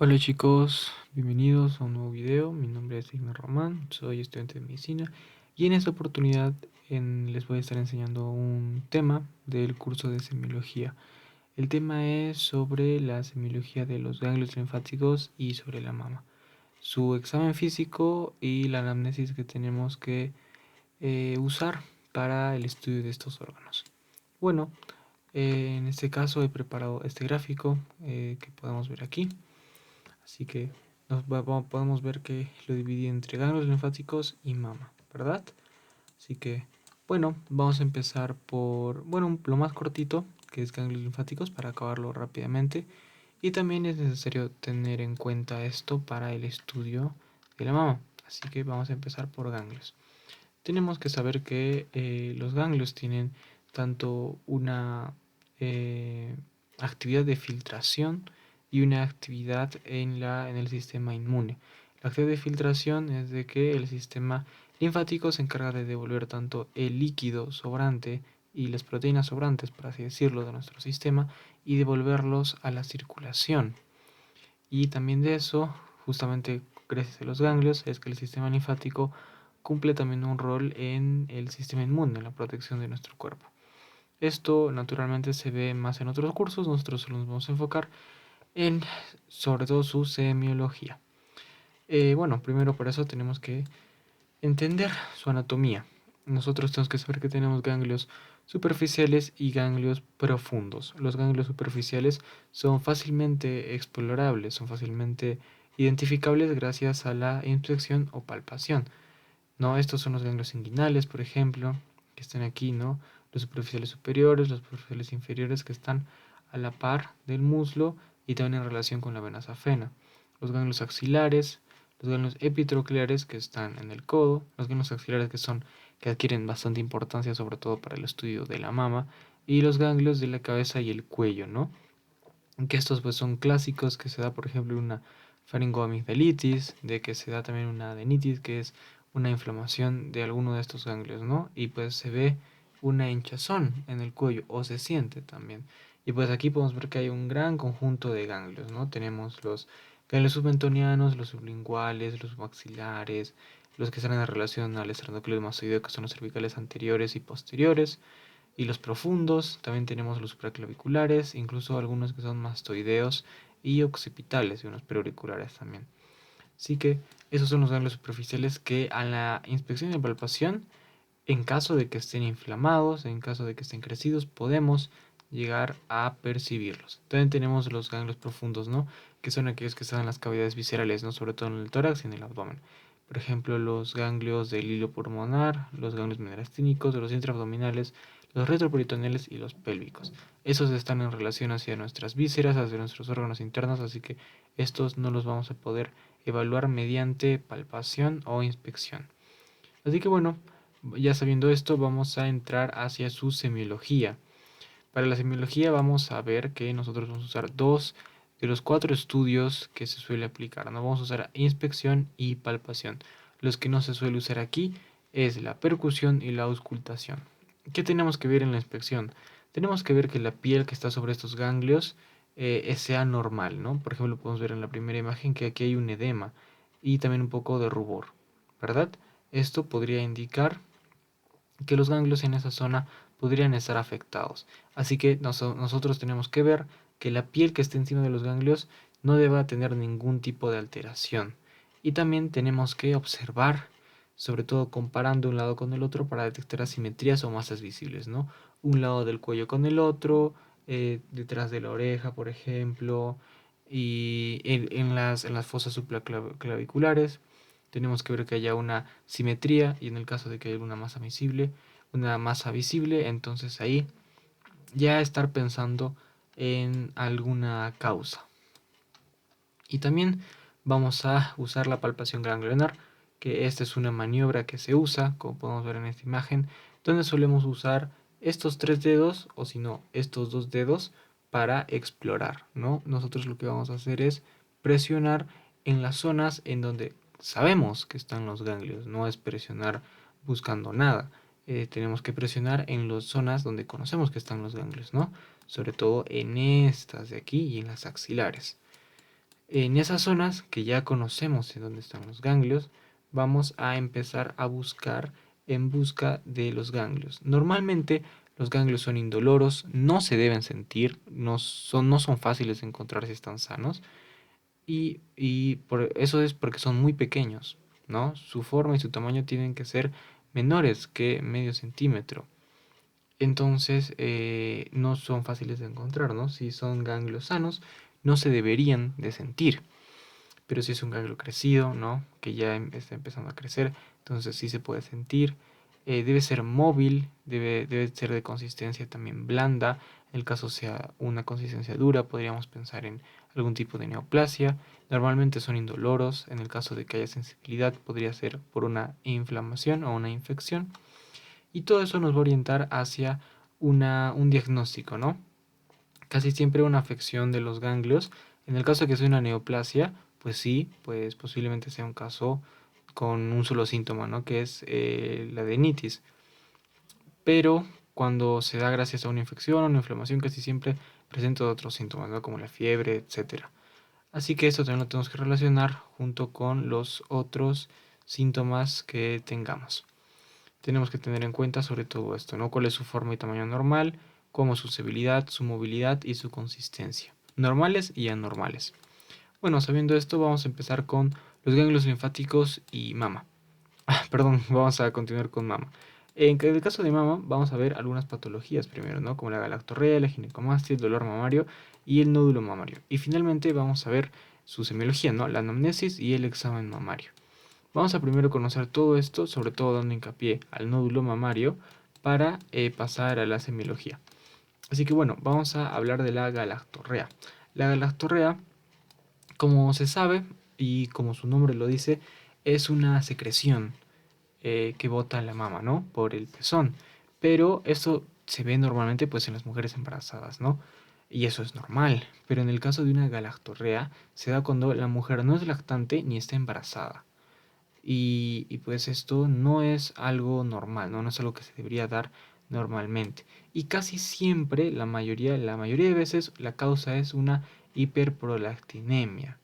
Hola chicos, bienvenidos a un nuevo video. Mi nombre es Igor Román, soy estudiante de medicina y en esta oportunidad les voy a estar enseñando un tema del curso de semiología. El tema es sobre la semiología de los ganglios linfáticos y sobre la mama, su examen físico y la anamnesis que tenemos que usar para el estudio de estos órganos. Bueno, en este caso he preparado este gráfico que podemos ver aquí. Así que podemos ver que lo dividí entre ganglios linfáticos y mama, ¿verdad? Así que, bueno, vamos a empezar por, bueno, lo más cortito, que es ganglios linfáticos, para acabarlo rápidamente. Y también es necesario tener en cuenta esto para el estudio de la mama. Así que vamos a empezar por ganglios. Tenemos que saber que los ganglios tienen tanto una actividad de filtración y una actividad en el sistema inmune. La actividad de filtración es de que el sistema linfático se encarga de devolver tanto el líquido sobrante y las proteínas sobrantes, por así decirlo, de nuestro sistema y devolverlos a la circulación. Y también de eso, justamente gracias a los ganglios, es que el sistema linfático cumple también un rol en el sistema inmune, en la protección de nuestro cuerpo. Esto naturalmente se ve más en otros cursos, nosotros solo nos vamos a enfocar en sobre todo su semiología. Bueno, primero para eso tenemos que entender su anatomía. Nosotros tenemos que saber que tenemos ganglios superficiales y ganglios profundos. Los ganglios superficiales son fácilmente explorables, son fácilmente identificables gracias a la inspección o palpación. ¿No? Estos son los ganglios inguinales, por ejemplo, que están aquí, ¿no? Los superficiales superiores, los superficiales inferiores que están a la par del muslo y también en relación con la vena safena. Los ganglios axilares, los ganglios epitrocleares que están en el codo, los ganglios axilares que adquieren bastante importancia sobre todo para el estudio de la mama y los ganglios de la cabeza y el cuello, ¿no? Que estos pues son clásicos que se da por ejemplo una faringoamigdalitis, de que se da también una adenitis, que es una inflamación de alguno de estos ganglios, ¿no? Y pues se ve una hinchazón en el cuello o se siente también. Y pues aquí podemos ver que hay un gran conjunto de ganglios, ¿no? Tenemos los ganglios submentonianos, los sublinguales, los maxilares, los que están en relación al esternocleido mastoideo, que son los cervicales anteriores y posteriores, y los profundos, también tenemos los supraclaviculares, incluso algunos que son mastoideos y occipitales y unos preauriculares también. Así que esos son los ganglios superficiales que a la inspección y palpación, en caso de que estén inflamados, en caso de que estén crecidos, podemos llegar a percibirlos. También tenemos los ganglios profundos, ¿no? Que son aquellos que están en las cavidades viscerales, ¿no? Sobre todo en el tórax y en el abdomen. Por ejemplo, los ganglios del hilo pulmonar, los ganglios menelastínicos, los intraabdominales, los retroperitoneales y los pélvicos. Esos están en relación hacia nuestras vísceras, hacia nuestros órganos internos, así que estos no los vamos a poder evaluar mediante palpación o inspección. Así que bueno, ya sabiendo esto, vamos a entrar hacia su semiología. Para la semiología vamos a ver que nosotros vamos a usar dos de los cuatro estudios que se suele aplicar. No vamos a usar inspección y palpación. Los que no se suele usar aquí es la percusión y la auscultación. ¿Qué tenemos que ver en la inspección? Tenemos que ver que la piel que está sobre estos ganglios sea normal, ¿no? Por ejemplo, podemos ver en la primera imagen que aquí hay un edema y también un poco de rubor, ¿verdad? Esto podría indicar que los ganglios en esa zona podrían estar afectados. Así que nosotros tenemos que ver que la piel que esté encima de los ganglios no deba tener ningún tipo de alteración. Y también tenemos que observar, sobre todo comparando un lado con el otro para detectar asimetrías o masas visibles, ¿no? Un lado del cuello con el otro, detrás de la oreja, por ejemplo, y en las fosas supraclaviculares tenemos que ver que haya una simetría y en el caso de que haya una masa visible, entonces ahí ya estar pensando en alguna causa. Y también vamos a usar la palpación ganglionar, que esta es una maniobra que se usa, como podemos ver en esta imagen, donde solemos usar estos tres dedos o si no estos dos dedos para explorar, ¿no? Nosotros lo que vamos a hacer es presionar en las zonas en donde sabemos que están los ganglios, no es presionar buscando nada. Tenemos que presionar en las zonas donde conocemos que están los ganglios, ¿no? Sobre todo en estas de aquí y en las axilares. En esas zonas que ya conocemos en dónde están los ganglios, vamos a empezar a buscar en busca de los ganglios. Normalmente los ganglios son indoloros, no se deben sentir, no son fáciles de encontrar si están sanos y por eso es porque son muy pequeños, ¿no? Su forma y su tamaño tienen que ser menores que medio centímetro. Entonces no son fáciles de encontrar, ¿no? Si son ganglios sanos, no se deberían de sentir. Pero si es un ganglio crecido, ¿no? Que ya está empezando a crecer, entonces sí se puede sentir. Debe ser móvil, debe ser de consistencia también blanda. En el caso sea una consistencia dura, podríamos pensar en algún tipo de neoplasia. Normalmente son indoloros. En el caso de que haya sensibilidad, podría ser por una inflamación o una infección. Y todo eso nos va a orientar hacia un diagnóstico, ¿no? Casi siempre una afección de los ganglios. En el caso de que sea una neoplasia, pues sí, pues posiblemente sea un caso con un solo síntoma, ¿no? Que es la adenitis. Pero cuando se da gracias a una infección o una inflamación, casi siempre presenta otros síntomas, ¿no? Como la fiebre, etcétera. Así que esto también lo tenemos que relacionar junto con los otros síntomas que tengamos. Tenemos que tener en cuenta sobre todo esto, ¿no? Cuál es su forma y tamaño normal, cómo su stabilidad, su movilidad y su consistencia. Normales y anormales. Bueno, sabiendo esto, vamos a empezar con los ganglios linfáticos y mama. Perdón, vamos a continuar con mama. En el caso de mama, vamos a ver algunas patologías primero, ¿no? Como la galactorrea, la ginecomastia, el dolor mamario y el nódulo mamario. Y finalmente vamos a ver su semiología, ¿no? La anamnesis y el examen mamario. Vamos a primero conocer todo esto, sobre todo dando hincapié al nódulo mamario, para pasar a la semiología. Así que bueno, vamos a hablar de la galactorrea. La galactorrea, como se sabe y como su nombre lo dice, es una secreción que bota la mama, ¿no? Por el pezón. Pero esto se ve normalmente pues en las mujeres embarazadas, ¿no? Y eso es normal. Pero en el caso de una galactorrea se da cuando la mujer no es lactante ni está embarazada. Pues esto no es algo normal, ¿no? No es algo que se debería dar normalmente. Y casi siempre, la mayoría de veces, la causa es una hiperprolactinemia.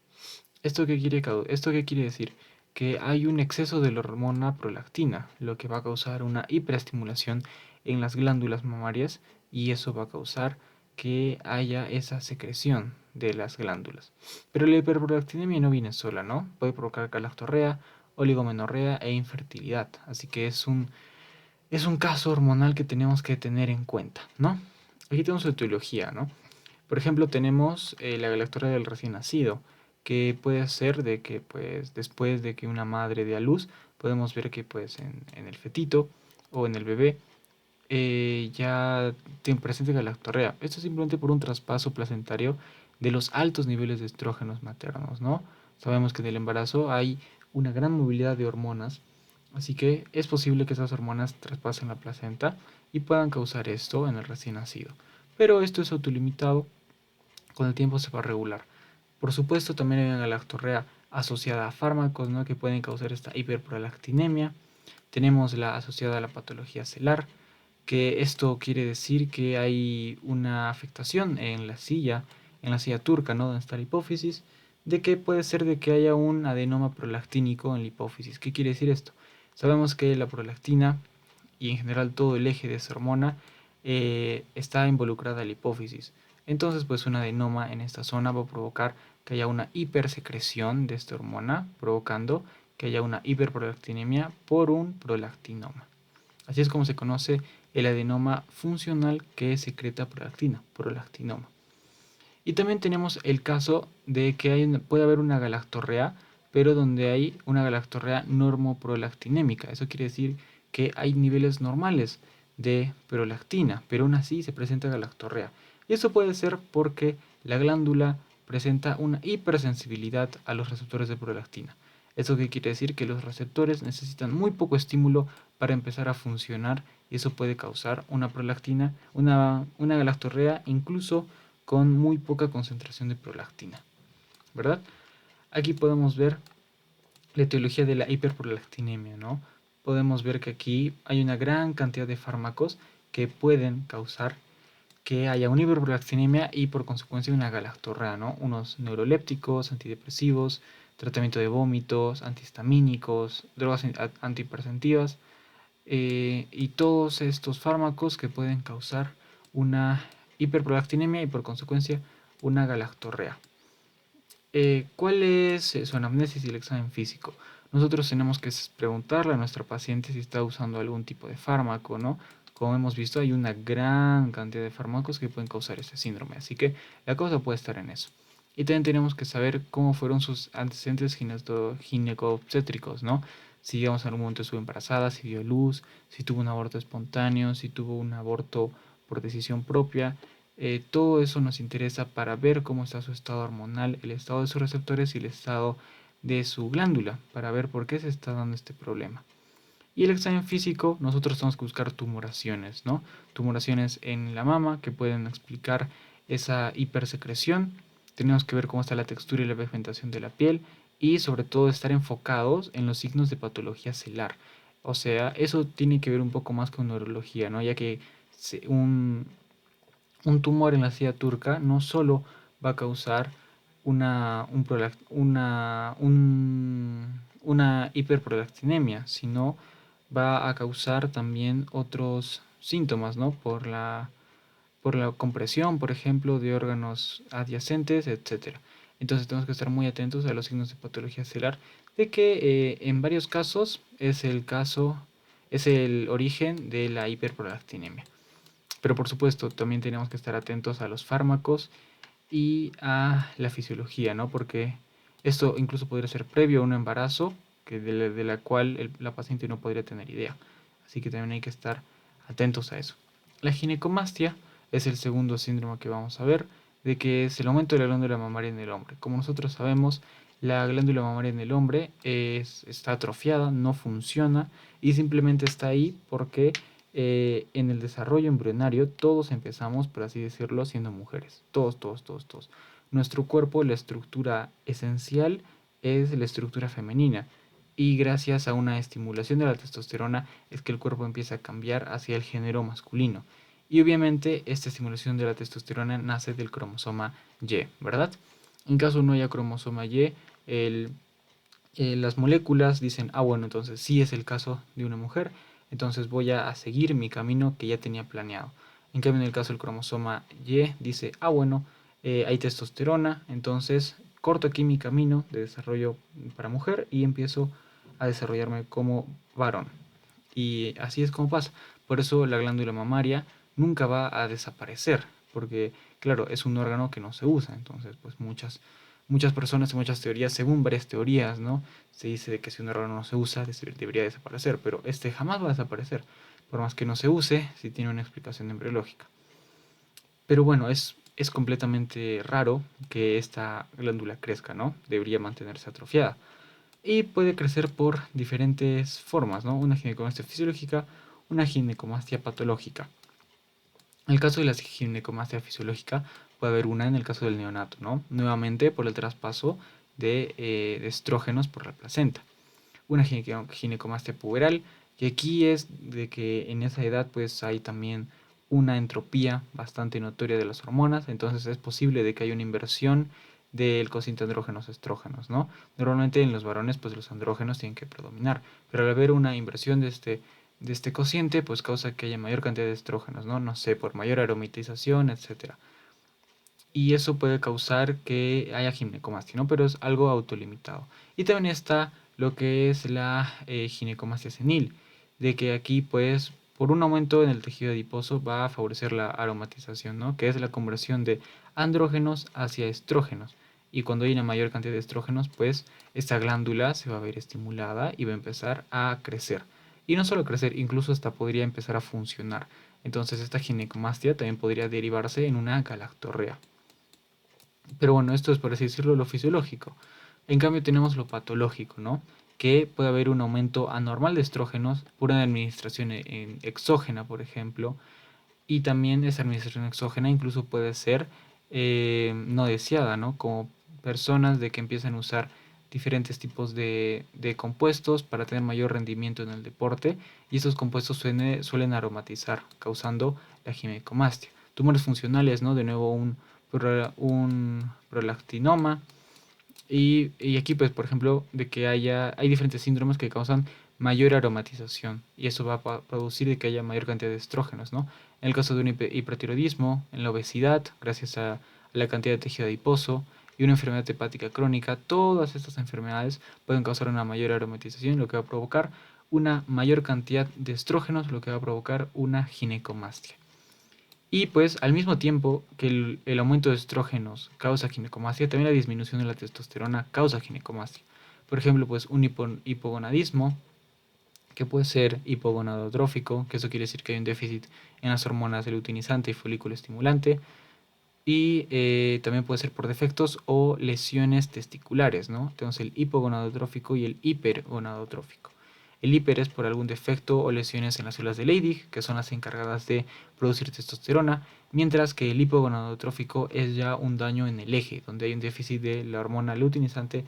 ¿Esto qué quiere decir? Que hay un exceso de la hormona prolactina, lo que va a causar una hiperestimulación en las glándulas mamarias y eso va a causar que haya esa secreción de las glándulas. Pero la hiperprolactinemia no viene sola, ¿no? Puede provocar galactorrea, oligomenorrea e infertilidad. Así que es un caso hormonal que tenemos que tener en cuenta, ¿no? Aquí tenemos su etiología, ¿no? Por ejemplo, tenemos la galactorrea del recién nacido, que puede ser de que pues después de que una madre dé a luz, podemos ver que pues en el fetito o en el bebé ya tiene presente galactorrea. Esto es simplemente por un traspaso placentario de los altos niveles de estrógenos maternos, ¿no? Sabemos que en el embarazo hay una gran movilidad de hormonas, así que es posible que esas hormonas traspasen la placenta y puedan causar esto en el recién nacido. Pero esto es autolimitado, con el tiempo se va a regular. Por supuesto, también hay una galactorrea asociada a fármacos, ¿no? Que pueden causar esta hiperprolactinemia. Tenemos la asociada a la patología celular, que esto quiere decir que hay una afectación en la silla turca, ¿no? Donde está la hipófisis, de que puede ser de que haya un adenoma prolactínico en la hipófisis. ¿Qué quiere decir esto? Sabemos que la prolactina y en general todo el eje de esa hormona está involucrada en la hipófisis. Entonces, pues un adenoma en esta zona va a provocar que haya una hipersecreción de esta hormona, provocando que haya una hiperprolactinemia por un prolactinoma. Así es como se conoce el adenoma funcional que secreta prolactina, prolactinoma. Y también tenemos el caso de que puede haber una galactorrea, pero donde hay una galactorrea normoprolactinémica. Eso quiere decir que hay niveles normales de prolactina, pero aún así se presenta galactorrea. Y eso puede ser porque la glándula presenta una hipersensibilidad a los receptores de prolactina. ¿Eso qué quiere decir? Que los receptores necesitan muy poco estímulo para empezar a funcionar y eso puede causar una prolactina, una galactorrea, incluso con muy poca concentración de prolactina, ¿verdad? Aquí podemos ver la etiología de la hiperprolactinemia, ¿no? Podemos ver que aquí hay una gran cantidad de fármacos que pueden causar que haya una hiperprolactinemia y por consecuencia una galactorrea, ¿no? Unos neurolépticos, antidepresivos, tratamiento de vómitos, antihistamínicos, drogas antihipertensivas y todos estos fármacos que pueden causar una hiperprolactinemia y por consecuencia una galactorrea. ¿Cuál es su anamnesis y el examen físico? Nosotros tenemos que preguntarle a nuestra paciente si está usando algún tipo de fármaco, ¿no? Como hemos visto, hay una gran cantidad de fármacos que pueden causar este síndrome, así que la cosa puede estar en eso. Y también tenemos que saber cómo fueron sus antecedentes ginecobstétricos, ¿no? Si, digamos, en algún momento estuvo embarazada, si dio luz, si tuvo un aborto espontáneo, si tuvo un aborto por decisión propia. Todo eso nos interesa para ver cómo está su estado hormonal, el estado de sus receptores y el estado de su glándula, para ver por qué se está dando este problema. Y el examen físico, nosotros tenemos que buscar tumoraciones, ¿no? Tumoraciones en la mama que pueden explicar esa hipersecreción. Tenemos que ver cómo está la textura y la pigmentación de la piel y sobre todo estar enfocados en los signos de patología celular. O sea, eso tiene que ver un poco más con neurología, ¿no? Ya que un tumor en la silla turca no solo va a causar una hiperprolactinemia, sino va a causar también otros síntomas, ¿no? Por la compresión, por ejemplo, de órganos adyacentes, etcétera. Entonces tenemos que estar muy atentos a los signos de patología celular, de que en varios casos es el origen de la hiperprolactinemia. Pero por supuesto, también tenemos que estar atentos a los fármacos y a la fisiología, ¿no? Porque esto incluso podría ser previo a un embarazo, de la cual la paciente no podría tener idea. Así que también hay que estar atentos a eso. La ginecomastia es el segundo síndrome que vamos a ver, de que es el aumento de la glándula mamaria en el hombre. Como nosotros sabemos, la glándula mamaria en el hombre está atrofiada, no funciona y simplemente está ahí porque en el desarrollo embrionario todos empezamos, por así decirlo, siendo mujeres. Todos, todos, todos, todos. Nuestro cuerpo, la estructura esencial es la estructura femenina. Y gracias a una estimulación de la testosterona es que el cuerpo empieza a cambiar hacia el género masculino. Y obviamente esta estimulación de la testosterona nace del cromosoma Y, ¿verdad? En caso no haya cromosoma Y, las moléculas dicen, bueno, entonces sí es el caso de una mujer, entonces voy a seguir mi camino que ya tenía planeado. En cambio, en el caso del cromosoma Y, dice, bueno, hay testosterona, entonces corto aquí mi camino de desarrollo para mujer y empiezo a desarrollarme como varón. Y así es como pasa. Por eso la glándula mamaria nunca va a desaparecer, porque claro, es un órgano que no se usa, entonces pues muchas personas y muchas teorías, según varias teorías, ¿no? Se dice de que si un órgano no se usa, debería desaparecer, pero este jamás va a desaparecer, por más que no se use, si tiene una explicación embriológica. Pero bueno, es completamente raro que esta glándula crezca, ¿no? Debería mantenerse atrofiada. Y puede crecer por diferentes formas, ¿no? Una ginecomastia fisiológica, una ginecomastia patológica. En el caso de la ginecomastia fisiológica puede haber una en el caso del neonato, ¿no? Nuevamente por el traspaso de estrógenos por la placenta. Una ginecomastia puberal, y aquí es de que en esa edad pues hay también una entropía bastante notoria de las hormonas, entonces es posible de que haya una inversión del cociente andrógenos-estrógenos, ¿no? Normalmente en los varones pues los andrógenos tienen que predominar, pero al haber una inversión de este cociente pues causa que haya mayor cantidad de estrógenos, ¿no? No sé, por mayor aromatización, etcétera. Y eso puede causar que haya ginecomastia, ¿no? Pero es algo autolimitado. Y también está lo que es la ginecomastia senil, de que aquí pues por un aumento en el tejido adiposo va a favorecer la aromatización, ¿no? Que es la conversión de andrógenos hacia estrógenos. Y cuando hay una mayor cantidad de estrógenos, pues esta glándula se va a ver estimulada y va a empezar a crecer. Y no solo crecer, incluso hasta podría empezar a funcionar. Entonces esta ginecomastia también podría derivarse en una galactorrea. Pero bueno, esto es por así decirlo lo fisiológico. En cambio tenemos lo patológico, ¿no? Que puede haber un aumento anormal de estrógenos por una administración exógena, por ejemplo. Y también esa administración exógena incluso puede ser no deseada, ¿no? Como personas de que empiezan a usar diferentes tipos de compuestos para tener mayor rendimiento en el deporte y esos compuestos suelen aromatizar, causando la ginecomastia. tumores funcionales, ¿no? De nuevo un prolactinoma. Y aquí, pues, por ejemplo, de que hay diferentes síndromes que causan mayor aromatización y eso va a producir de que haya mayor cantidad de estrógenos, ¿no? En el caso de un hipertiroidismo, en la obesidad, gracias a la cantidad de tejido adiposo y una enfermedad hepática crónica, todas estas enfermedades pueden causar una mayor aromatización, lo que va a provocar una mayor cantidad de estrógenos, lo que va a provocar una ginecomastia. Y pues al mismo tiempo que el aumento de estrógenos causa ginecomastia, también la disminución de la testosterona causa ginecomastia. Por ejemplo, pues un hipogonadismo, que puede ser hipogonadotrófico, que eso quiere decir que hay un déficit en las hormonas luteinizante y folículo estimulante. Y también puede ser por defectos o lesiones testiculares, ¿no? Tenemos el hipogonadotrófico y el hipergonadotrófico. El hiper es por algún defecto o lesiones en las células de Leydig, que son las encargadas de producir testosterona, mientras que el hipogonadotrófico es ya un daño en el eje, donde hay un déficit de la hormona luteinizante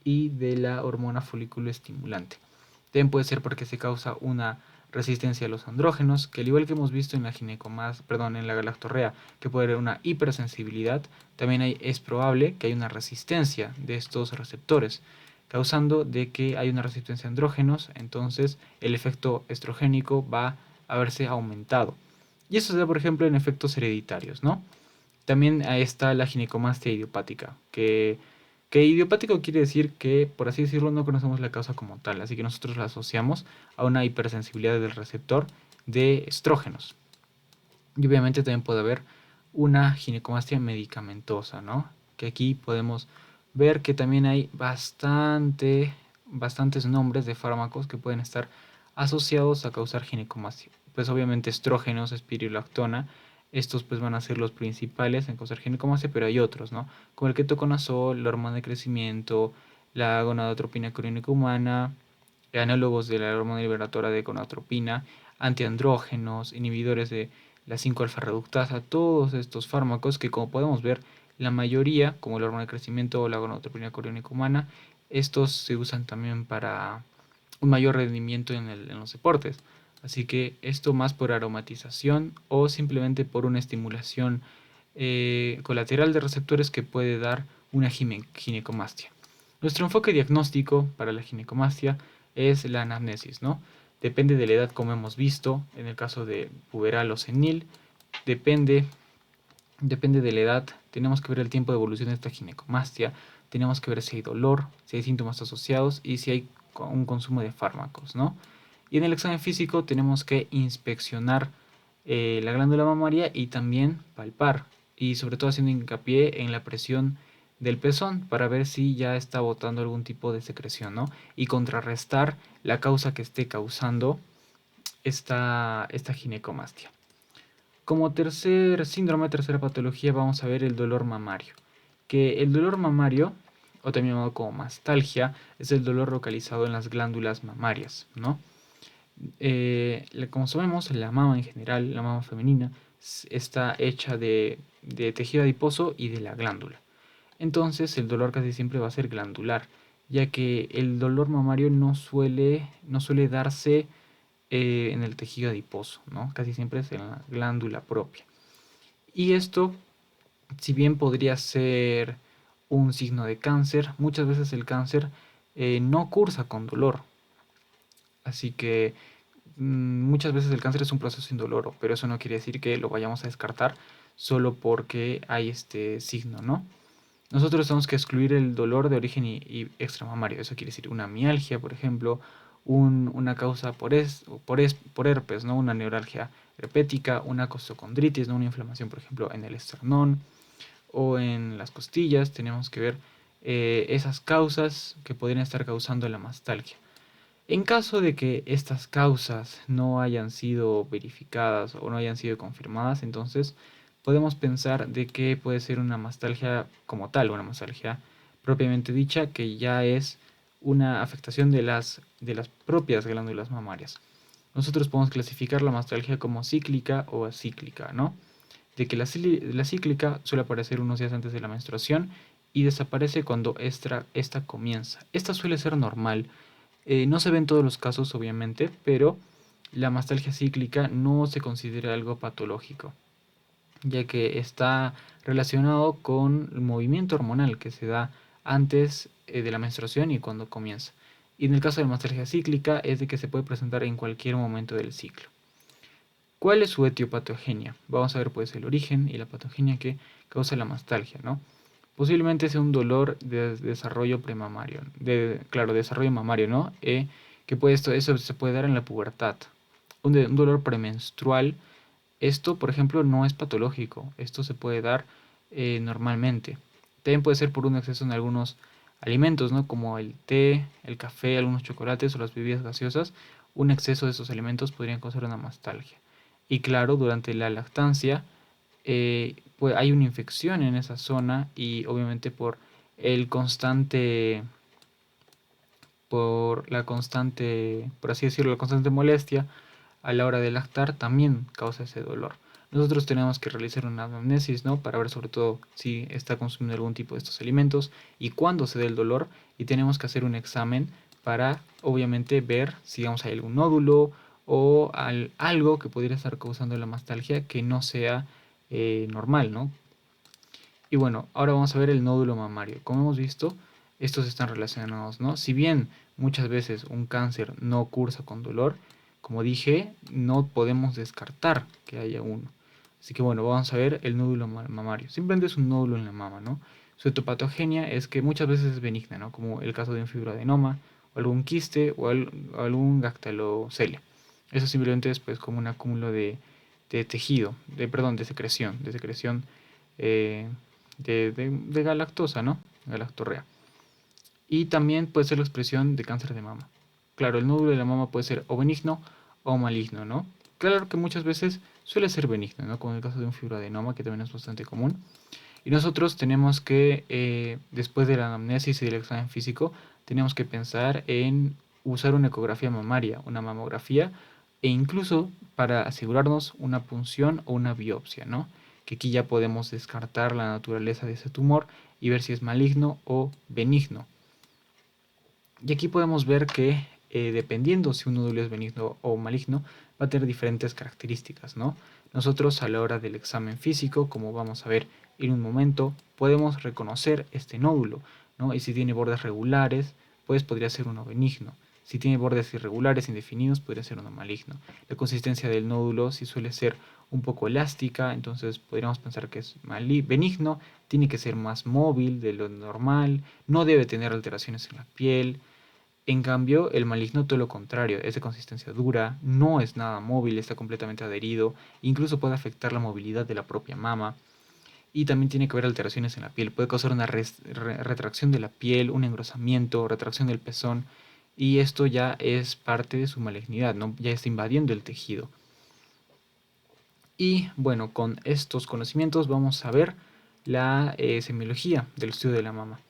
y de la hormona folículo estimulante. También puede ser porque se causa una resistencia a los andrógenos, que al igual que hemos visto en en la galactorrea, que puede haber una hipersensibilidad, también es probable que haya una resistencia de estos receptores, causando de que hay una resistencia a andrógenos, entonces el efecto estrogénico va a verse aumentado. Y eso se da, por ejemplo, en efectos hereditarios, ¿no? También está la ginecomastia idiopática, que idiopático quiere decir que, por así decirlo, no conocemos la causa como tal, así que nosotros la asociamos a una hipersensibilidad del receptor de estrógenos. Y obviamente también puede haber una ginecomastia medicamentosa, ¿no? Que aquí podemos ver que también hay bastantes nombres de fármacos que pueden estar asociados a causar ginecomastia. Pues obviamente estrógenos, espirulactona, estos pues van a ser los principales en causar ginecomastia, pero hay otros, ¿no? Como el ketoconazol, la hormona de crecimiento, la gonadotropina coriónica humana, análogos de la hormona liberadora de gonadotropina, antiandrógenos, inhibidores de la 5-alfa reductasa, todos estos fármacos que, como podemos ver, la mayoría, como la hormona de crecimiento o la gonadotropina coriónica humana, estos se usan también para un mayor rendimiento en los deportes. Así que esto más por aromatización o simplemente por una estimulación colateral de receptores que puede dar una ginecomastia. Nuestro enfoque diagnóstico para la ginecomastia es la anamnesis, ¿no? Depende de la edad, como hemos visto, en el caso de puberal o senil, depende de la edad, tenemos que ver el tiempo de evolución de esta ginecomastia, tenemos que ver si hay dolor, si hay síntomas asociados y si hay un consumo de fármacos, ¿no? Y en el examen físico tenemos que inspeccionar la glándula mamaria y también palpar, y sobre todo haciendo hincapié en la presión del pezón para ver si ya está botando algún tipo de secreción, ¿no? Y contrarrestar la causa que esté causando esta ginecomastia. Como tercer síndrome, tercera patología, vamos a ver el dolor mamario. Que el dolor mamario, o también llamado como mastalgia, es el dolor localizado en las glándulas mamarias, ¿no? Como sabemos, la mama en general, la mama femenina, está hecha de tejido adiposo y de la glándula. Entonces el dolor casi siempre va a ser glandular, ya que el dolor mamario no suele darse en el tejido adiposo, ¿no? Casi siempre es en la glándula propia. Y esto, si bien podría ser un signo de cáncer, muchas veces el cáncer no cursa con dolor. Así que muchas veces el cáncer es un proceso indoloro, pero eso no quiere decir que lo vayamos a descartar solo porque hay este signo, ¿no? Nosotros tenemos que excluir el dolor de origen y extramamario. Eso quiere decir una mialgia, por ejemplo, una causa por herpes, ¿no? Una neuralgia herpética, una costocondritis, ¿no? Una inflamación, por ejemplo, en el esternón o en las costillas. Tenemos que ver esas causas que podrían estar causando la mastalgia. En caso de que estas causas no hayan sido verificadas o no hayan sido confirmadas, entonces podemos pensar de que puede ser una mastalgia como tal, una mastalgia propiamente dicha, que ya es una afectación de las propias glándulas mamarias. Nosotros podemos clasificar la mastalgia como cíclica o acíclica, ¿no? De que la cíclica suele aparecer unos días antes de la menstruación y desaparece cuando esta comienza. Esta suele ser normal. No se ve en todos los casos, obviamente, pero la mastalgia cíclica no se considera algo patológico. ya que está relacionado con el movimiento hormonal que se da antes de la menstruación y cuando comienza. Y en el caso de la mastalgia cíclica es de que se puede presentar en cualquier momento del ciclo. ¿Cuál es su etiopatogenia? Vamos a ver pues el origen y la patogenia que causa la mastalgia, ¿no? Posiblemente sea un dolor de desarrollo premamario, claro, desarrollo mamario, ¿no? Que puede eso se puede dar en la pubertad. Un dolor premenstrual, esto, por ejemplo, no es patológico, esto se puede dar normalmente. También puede ser por un exceso en algunos alimentos, ¿no? Como el té, el café, algunos chocolates o las bebidas gaseosas. Un exceso de esos alimentos podrían causar una mastalgia. Y claro, durante la lactancia pues hay una infección en esa zona y obviamente el constante, por así decirlo, la constante molestia a la hora de lactar también causa ese dolor. Nosotros tenemos que realizar una anamnesis, ¿no? Para ver sobre todo si está consumiendo algún tipo de estos alimentos y cuándo se da el dolor. Y tenemos que hacer un examen para, obviamente, ver si digamos, hay algún nódulo o algo que pudiera estar causando la mastalgia que no sea normal, ¿no? Y bueno, ahora vamos a ver el nódulo mamario. Como hemos visto, estos están relacionados, ¿no? Si bien muchas veces un cáncer no cursa con dolor, como dije, no podemos descartar que haya uno. Así que bueno, vamos a ver el nódulo mamario. Simplemente es un nódulo en la mama, ¿no? Su etopatogenia es que muchas veces es benigna, ¿no? Como el caso de un fibroadenoma, o algún quiste, o algún gactalocele. Eso simplemente es pues como un acúmulo de tejido, perdón, de secreción eh, de galactosa, ¿no? Galactorrea. Y también puede ser la expresión de cáncer de mama. Claro, el nódulo de la mama puede ser o benigno o maligno, ¿no? Claro que muchas veces suele ser benigno, ¿no? Como en el caso de un fibroadenoma, que también es bastante común. Y nosotros tenemos que, después de la anamnesis y del examen físico, tenemos que pensar en usar una ecografía mamaria, una mamografía, e incluso para asegurarnos una punción o una biopsia, ¿no? Que aquí ya podemos descartar la naturaleza de ese tumor y ver si es maligno o benigno. Y aquí podemos ver que dependiendo si un nódulo es benigno o maligno, va a tener diferentes características, ¿no? Nosotros a la hora del examen físico, como vamos a ver en un momento, podemos reconocer este nódulo, ¿no? Y si tiene bordes regulares, pues podría ser uno benigno. Si tiene bordes irregulares, indefinidos, podría ser uno maligno. La consistencia del nódulo, si suele ser un poco elástica, entonces podríamos pensar que es benigno, tiene que ser más móvil de lo normal, no debe tener alteraciones en la piel. En cambio, el maligno todo lo contrario, es de consistencia dura, no es nada móvil, está completamente adherido, incluso puede afectar la movilidad de la propia mama y también tiene que haber alteraciones en la piel, puede causar una retracción de la piel, un engrosamiento, retracción del pezón y esto ya es parte de su malignidad, ¿no? Ya está invadiendo el tejido. Y bueno, con estos conocimientos vamos a ver la semiología del estudio de la mama.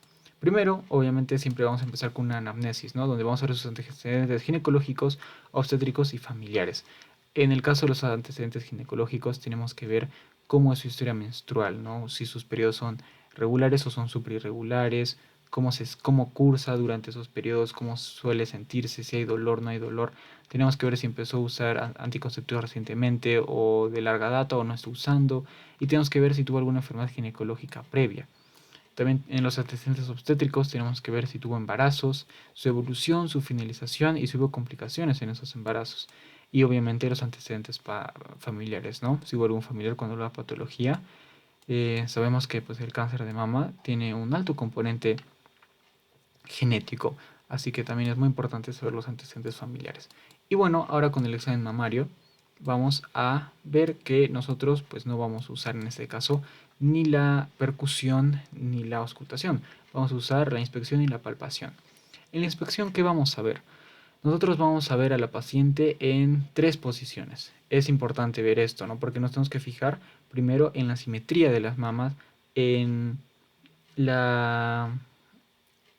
Primero, obviamente, siempre vamos a empezar con una anamnesis, ¿no? Donde vamos a ver sus antecedentes ginecológicos, obstétricos y familiares. En el caso de los antecedentes ginecológicos, tenemos que ver cómo es su historia menstrual, ¿no? Si sus periodos son regulares o son suprairregulares, cómo cursa durante esos periodos, cómo suele sentirse, si hay dolor, no hay dolor. Tenemos que ver si empezó a usar anticonceptivos recientemente o de larga data o no está usando. Y tenemos que ver si tuvo alguna enfermedad ginecológica previa. También en los antecedentes obstétricos tenemos que ver si tuvo embarazos, su evolución, su finalización y si hubo complicaciones en esos embarazos. Y obviamente los antecedentes familiares, ¿no? Si hubo algún familiar con la patología. Sabemos que pues, el cáncer de mama tiene un alto componente genético, así que también es muy importante saber los antecedentes familiares. Y bueno, ahora con el examen mamario vamos a ver que nosotros pues no vamos a usar en este caso ni la percusión ni la auscultación, vamos a usar la inspección y la palpación. En la inspección, ¿qué vamos a ver? Nosotros vamos a ver a la paciente en tres posiciones. Es importante ver esto, ¿no? Porque nos tenemos que fijar primero en la simetría de las mamas, en la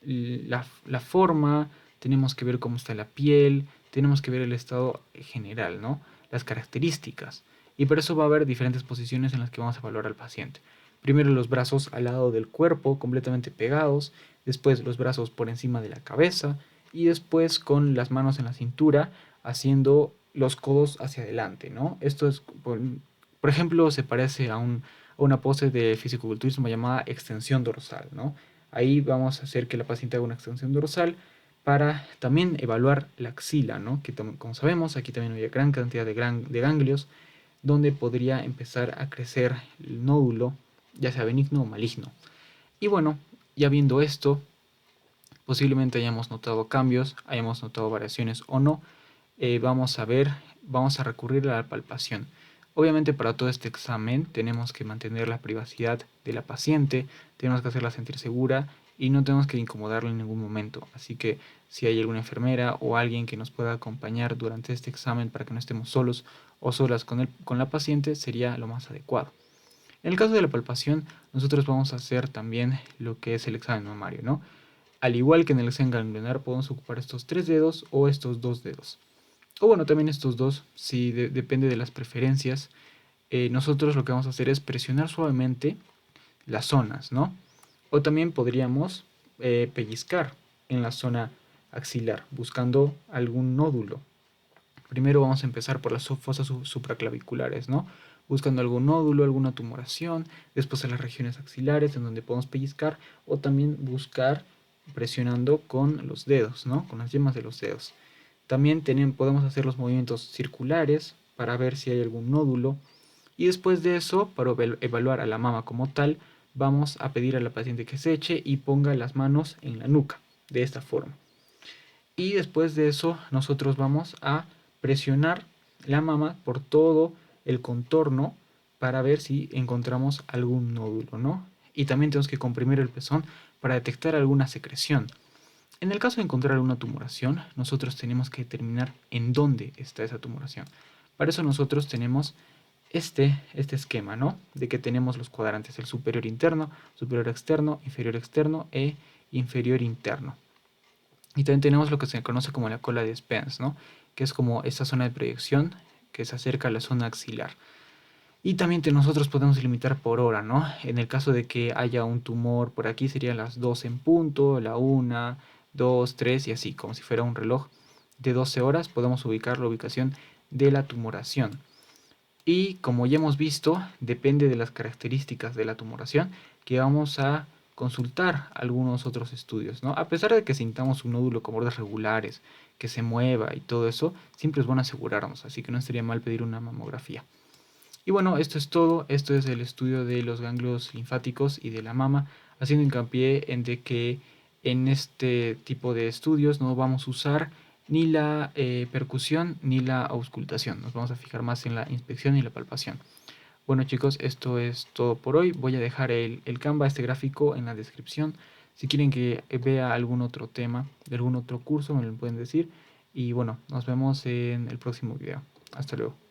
la forma, tenemos que ver cómo está la piel, tenemos que ver el estado general, ¿no? Las características. Y por eso va a haber diferentes posiciones en las que vamos a evaluar al paciente. Primero los brazos al lado del cuerpo, completamente pegados, después los brazos por encima de la cabeza y después con las manos en la cintura, haciendo los codos hacia adelante, ¿no? Esto es Por ejemplo, se parece a una pose de fisicoculturismo llamada extensión dorsal, ¿no? Ahí vamos a hacer que la paciente haga una extensión dorsal para también evaluar la axila, ¿no? Que como sabemos, aquí también hay gran cantidad de ganglios donde podría empezar a crecer el nódulo, ya sea benigno o maligno. Y bueno, ya viendo esto, posiblemente hayamos notado cambios, hayamos notado variaciones o no, vamos a recurrir a la palpación. Obviamente para todo este examen tenemos que mantener la privacidad de la paciente, tenemos que hacerla sentir segura y no tenemos que incomodarla en ningún momento. Así que si hay alguna enfermera o alguien que nos pueda acompañar durante este examen para que no estemos solos o solas con la paciente, sería lo más adecuado. En el caso de la palpación, nosotros vamos a hacer también lo que es el examen mamario, ¿no? Al igual que en el examen ganglionar, podemos ocupar estos 3 dedos o estos 2 dedos. O bueno, también estos dos, si depende de las preferencias. Nosotros lo que vamos a hacer es presionar suavemente las zonas, ¿no? O también podríamos pellizcar en la zona axilar, buscando algún nódulo. Primero vamos a empezar por las fosas supraclaviculares, ¿no? Buscando algún nódulo, alguna tumoración, después a las regiones axilares en donde podemos pellizcar o también buscar presionando con los dedos, ¿no? Con las yemas de los dedos. También podemos hacer los movimientos circulares para ver si hay algún nódulo. Y después de eso, para evaluar a la mama como tal, vamos a pedir a la paciente que se eche y ponga las manos en la nuca, de esta forma. Y después de eso, nosotros vamos a presionar la mama por todo el contorno para ver si encontramos algún nódulo, ¿no? Y también tenemos que comprimir el pezón para detectar alguna secreción. En el caso de encontrar alguna tumoración, nosotros tenemos que determinar en dónde está esa tumoración. Para eso nosotros tenemos este esquema, ¿no? De que tenemos los cuadrantes, el superior interno, superior externo e inferior interno. Y también tenemos lo que se conoce como la cola de Spence, ¿no? Que es como esa zona de proyección que se acerca a la zona axilar. Y también nosotros podemos limitar por hora, ¿no? En el caso de que haya un tumor por aquí serían las 2 en punto, la 1, 2, 3 y así, como si fuera un reloj de 12 horas, podemos ubicar la ubicación de la tumoración. Y como ya hemos visto, depende de las características de la tumoración que vamos a consultar algunos otros estudios, ¿no? A pesar de que sintamos un nódulo con bordes regulares, que se mueva y todo eso, siempre es bueno asegurarnos, así que no estaría mal pedir una mamografía. Y bueno, esto es todo. Esto es el estudio de los ganglios linfáticos y de la mama, haciendo hincapié en de que en este tipo de estudios no vamos a usar ni la percusión ni la auscultación. Nos vamos a fijar más en la inspección y la palpación. Bueno chicos, esto es todo por hoy. Voy a dejar el Canva, este gráfico, en la descripción. Si quieren que vea algún otro tema de algún otro curso, me lo pueden decir. Y bueno, nos vemos en el próximo video. Hasta luego.